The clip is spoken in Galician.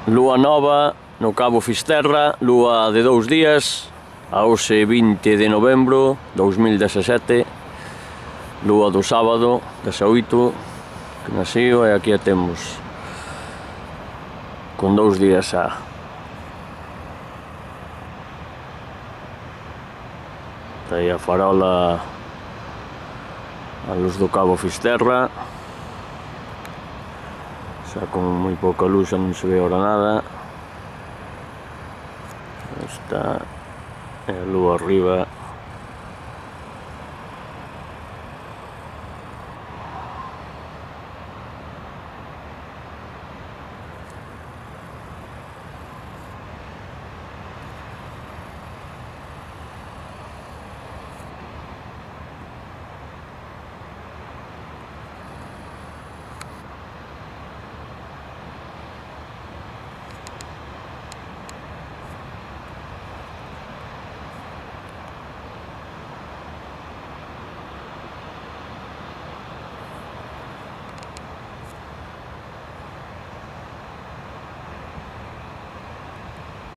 Lúa nova no Cabo Fisterra, lúa de 2 días, a hoxe 20 de novembro 2017, lúa do sábado, 18, que nasío, e aquí a temos, con 2 días xa. Está aí a farola, a luz do Cabo Fisterra, xa con moi pouca luz, xa non se ve ora nada. Está a lúa arriba.